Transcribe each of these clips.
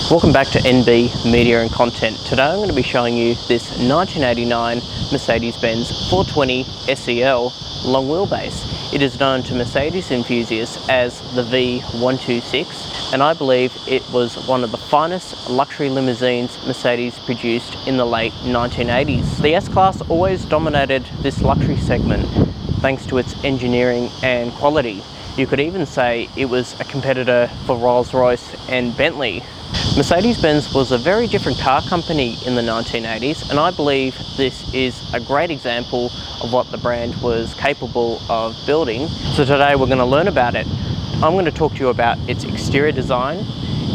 Welcome back to NB Media and Content. Today I'm going to be showing you this 1989 Mercedes-Benz 420 SEL long wheelbase. It is known to Mercedes enthusiasts as the V126, and I believe it was one of the finest luxury limousines Mercedes produced in the late 1980s. The S Class always dominated this luxury segment thanks to its engineering and quality. You could even say it was a competitor for Rolls-Royce and Bentley. Mercedes-Benz was a very different car company in the 1980s, and I believe this is a great example of what the brand was capable of building. So today we're going to learn about it. I'm going to talk to you about its exterior design,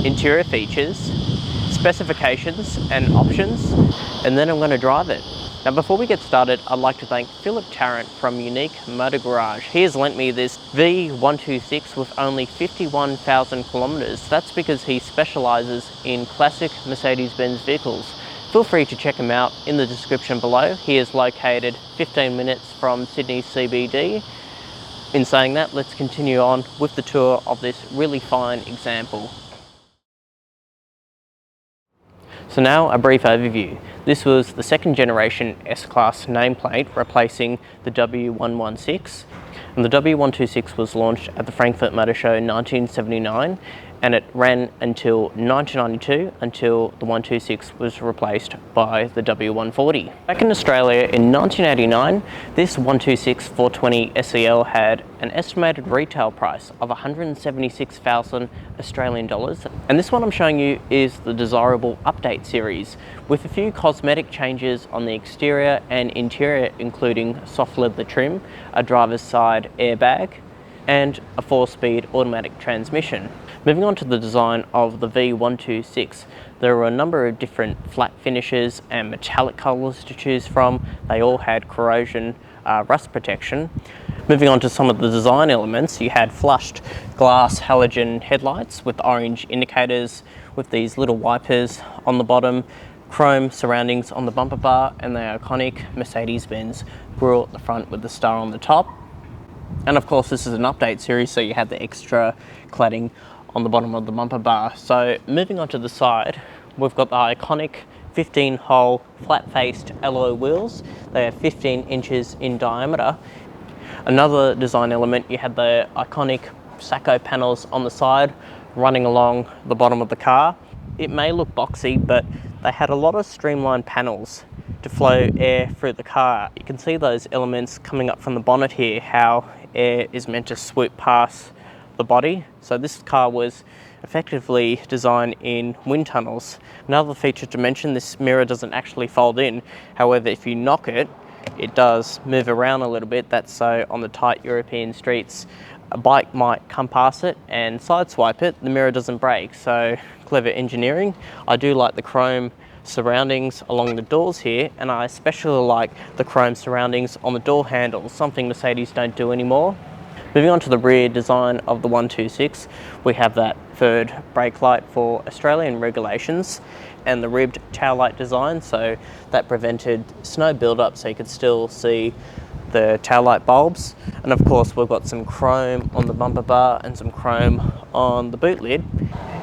interior features, specifications and options, and then I'm going to drive it. Now before we get started, I'd like to thank Philip Tarrant from Unique Motor Garage. He has lent me this V126 with only 51,000 kilometers. That's because he specializes in classic Mercedes-Benz vehicles. Feel free to check him out in the description below. He is located 15 minutes from Sydney CBD. In saying that, let's continue on with the tour of this really fine example. So now a brief overview. This was the second generation S Class nameplate replacing the W116, and the W126 was launched at the Frankfurt Motor Show in 1979, and it ran until 1992 until the 126 was replaced by the W140. Back in Australia in 1989, this 126 420 SEL had an estimated retail price of 176,000 Australian dollars, and this one I'm showing you is the desirable update series with a few cosmetic changes on the exterior and interior, including soft leather trim, a driver's side airbag, and a 4-speed automatic transmission. Moving on to the design of the V126, there were a number of different flat finishes and metallic colours to choose from. They all had corrosion rust protection. Moving on to some of the design elements, you had flushed glass halogen headlights with orange indicators with these little wipers on the bottom, chrome surroundings on the bumper bar, and the iconic Mercedes-Benz grille at the front with the star on the top. And of course this is an update series, so you had the extra cladding on the bottom of the bumper bar. So moving on to the side, we've got the iconic 15-hole flat-faced alloy wheels. They are 15 inches in diameter. Another design element, you had the iconic Sacco panels on the side running along the bottom of the car. It may look boxy, but they had a lot of streamlined panels to flow air through the car. You can see those elements coming up from the bonnet here, how air is meant to swoop past the body. So this car was effectively designed in wind tunnels. Another feature to mention, this mirror doesn't actually fold in. However, if you knock it, it does move around a little bit. That's so on the tight European streets, a bike might come past it and sideswipe it, the mirror doesn't break. So clever engineering. I do like the chrome surroundings along the doors here, and I especially like the chrome surroundings on the door handles, something Mercedes don't do anymore. Moving on to the rear design of the 126, we have that third brake light for Australian regulations and the ribbed tail light design, so that prevented snow buildup so you could still see the tail light bulbs. And of course we've got some chrome on the bumper bar and some chrome on the boot lid.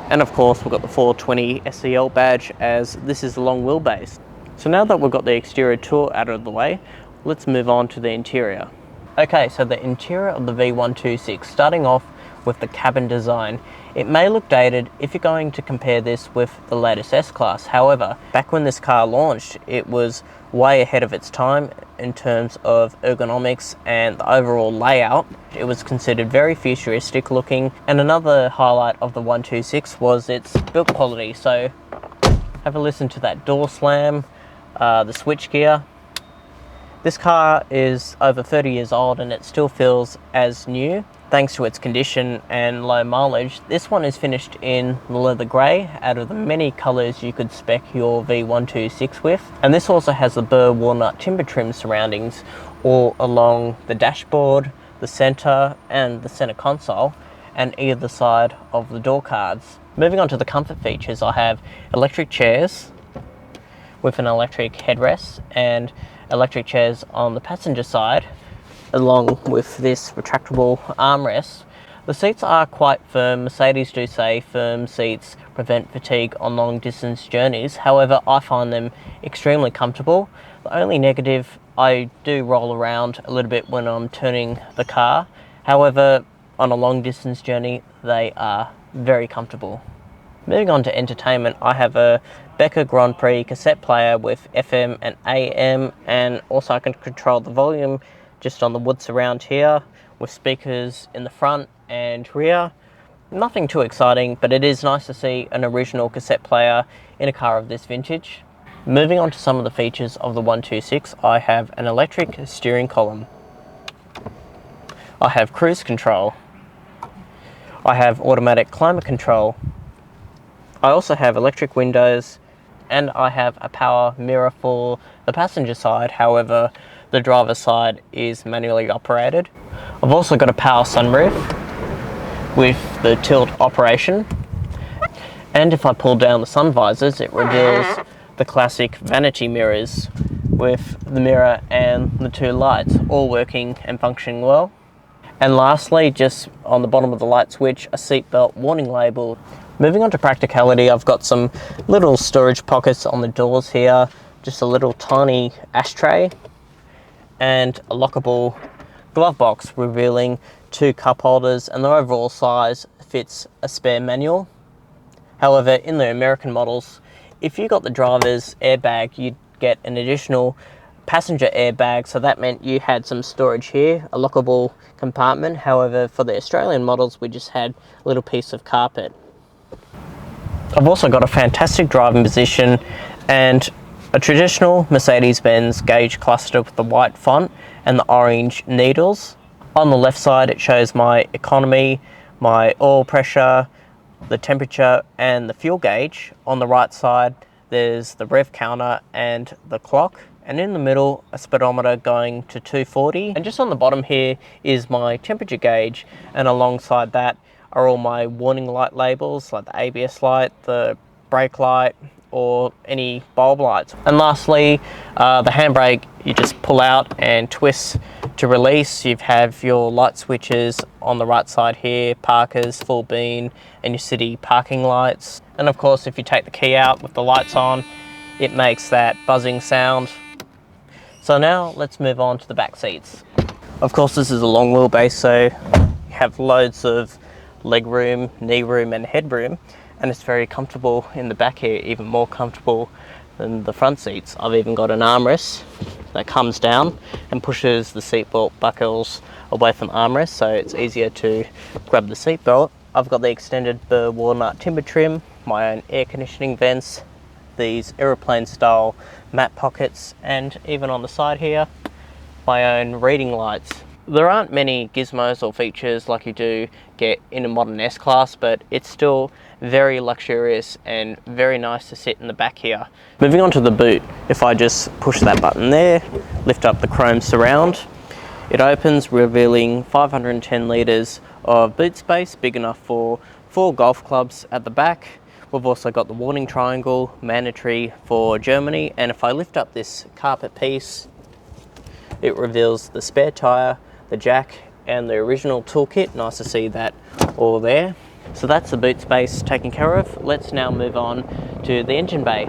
And of course we've got the 420 SEL badge, as this is the long wheelbase. So now that we've got the exterior tour out of the way, let's move on to the interior. Okay, so the interior of the V126, starting off with the cabin design. It may look dated if you're going to compare this with the latest S Class. However, back when this car launched, it was way ahead of its time in terms of ergonomics and the overall layout. It was considered very futuristic looking, and another highlight of the 126 was its build quality. So have a listen to that door slam, the switchgear. This car is over 30 years old and it still feels as new thanks to its condition and low mileage. This one is finished in the leather grey out of the many colours you could spec your V126 with. And this also has the burr walnut timber trim surroundings all along the dashboard, the centre and the centre console, and either side of the door cards. Moving on to the comfort features, I have electric chairs with an electric headrest and electric chairs on the passenger side, along with this retractable armrest. The seats are quite firm. Mercedes do say firm seats prevent fatigue on long distance journeys. However, I find them extremely comfortable. The only negative, I do roll around a little bit when I'm turning the car. However, on a long distance journey, they are very comfortable. Moving on to entertainment, I have a Becker Grand Prix cassette player with FM and AM, and also I can control the volume just on the wood surround here with speakers in the front and rear. Nothing too exciting, but it is nice to see an original cassette player in a car of this vintage. Moving on to some of the features of the 126, I have an electric steering column. I have cruise control. I have automatic climate control. I also have electric windows, and I have a power mirror for the passenger side. However, the driver's side is manually operated. I've also got a power sunroof with the tilt operation. And if I pull down the sun visors, it reveals the classic vanity mirrors with the mirror and the two lights all working and functioning well. And lastly, just on the bottom of the light switch, a seatbelt warning label. Moving on to practicality, I've got some little storage pockets on the doors here, just a little tiny ashtray, and a lockable glove box revealing 2 cup holders, and the overall size fits a spare manual. However, in the American models, if you got the driver's airbag, you'd get an additional passenger airbag, so that meant you had some storage here, a lockable compartment. However, for the Australian models, we just had a little piece of carpet. I've also got a fantastic driving position and a traditional Mercedes-Benz gauge cluster with the white font and the orange needles. On the left side, it shows my economy, my oil pressure, the temperature and the fuel gauge. On the right side, there's the rev counter and the clock. And in the middle, a speedometer going to 240. And just on the bottom here is my temperature gauge, and alongside that are all my warning light labels like the ABS light, the brake light, or any bulb lights. And lastly, the handbrake, you just pull out and twist to release. You have your light switches on the right side here, parkers, full beam, and your city parking lights. And of course, if you take the key out with the lights on, it makes that buzzing sound. So now let's move on to the back seats. Of course, this is a long wheelbase, so you have loads of leg room, knee room and headroom, and it's very comfortable in the back here, even more comfortable than the front seats. I've even got an armrest that comes down and pushes the seatbelt buckles away from the armrest, so it's easier to grab the seatbelt. I've got the extended burr walnut timber trim, my own air conditioning vents, these aeroplane style matte pockets, and even on the side here, my own reading lights. There aren't many gizmos or features like you do get in a modern S Class, but it's still very luxurious and very nice to sit in the back here. Moving on to the boot, if I just push that button there, lift up the chrome surround, it opens, revealing 510 litres of boot space, big enough for 4 golf clubs at the back. We've also got the warning triangle, mandatory for Germany, and if I lift up this carpet piece, it reveals the spare tyre, the jack and the original toolkit. Nice to see that all there. So that's the boot space taken care of. Let's now move on to the engine bay.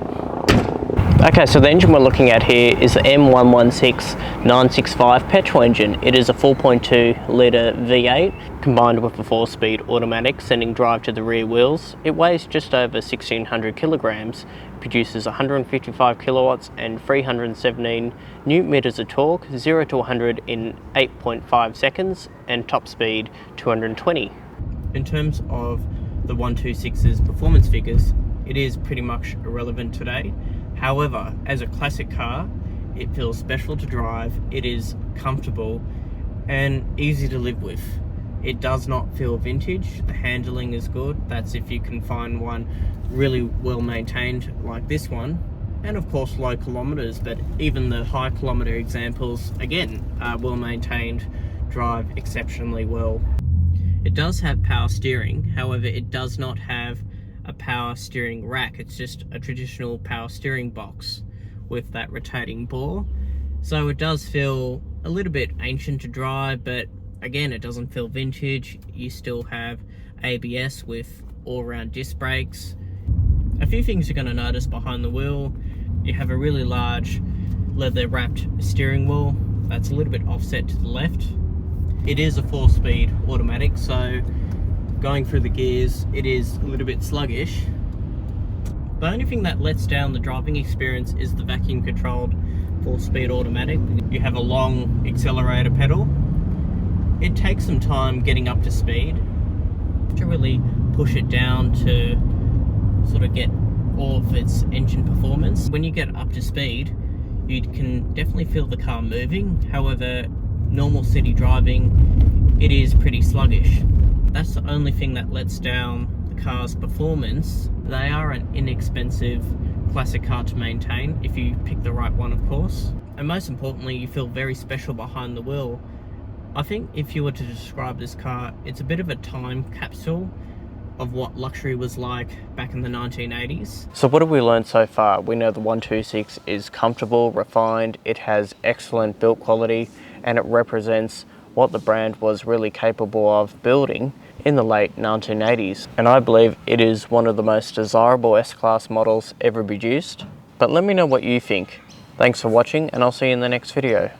Okay, so the engine we're looking at here is the M116 965 petrol engine. It is a 4.2 litre V8 combined with a 4-speed automatic, sending drive to the rear wheels. It weighs just over 1600 kilograms, produces 155 kilowatts and 317 newton meters of torque, 0 to 100 in 8.5 seconds, and top speed 220. In terms of the 126's performance figures, it is pretty much irrelevant today. However, as a classic car, it feels special to drive, it is comfortable and easy to live with. It does not feel vintage, the handling is good, that's if you can find one really well maintained like this one, and of course low kilometers, but even the high kilometer examples, again, are well maintained, drive exceptionally well. It does have power steering, however it does not have a power steering rack. It's just a traditional power steering box with that rotating ball. So it does feel a little bit ancient to drive, but Again, it doesn't feel vintage. You still have ABS with all-round disc brakes. A few things you're going to notice behind the wheel: you have a really large leather-wrapped steering wheel that's a little bit offset to the left. It is a 4-speed automatic, so going through the gears, it is a little bit sluggish. The only thing that lets down the driving experience is the vacuum-controlled 4-speed automatic. You have a long accelerator pedal. It takes some time getting up to speed to really push it down to sort of get all of its engine performance. When you get up to speed, you can definitely feel the car moving. However, normal city driving, it is pretty sluggish. That's the only thing that lets down the car's performance. They are an inexpensive classic car to maintain, if you pick the right one, of course. And most importantly, you feel very special behind the wheel. I think if you were to describe this car, it's a bit of a time capsule of what luxury was like back in the 1980s. So what have we learned so far? We know the 126 is comfortable, refined, it has excellent build quality, and it represents what the brand was really capable of building in the late 1980s. And I believe it is one of the most desirable S-Class models ever produced. But let me know what you think. Thanks for watching, and I'll see you in the next video.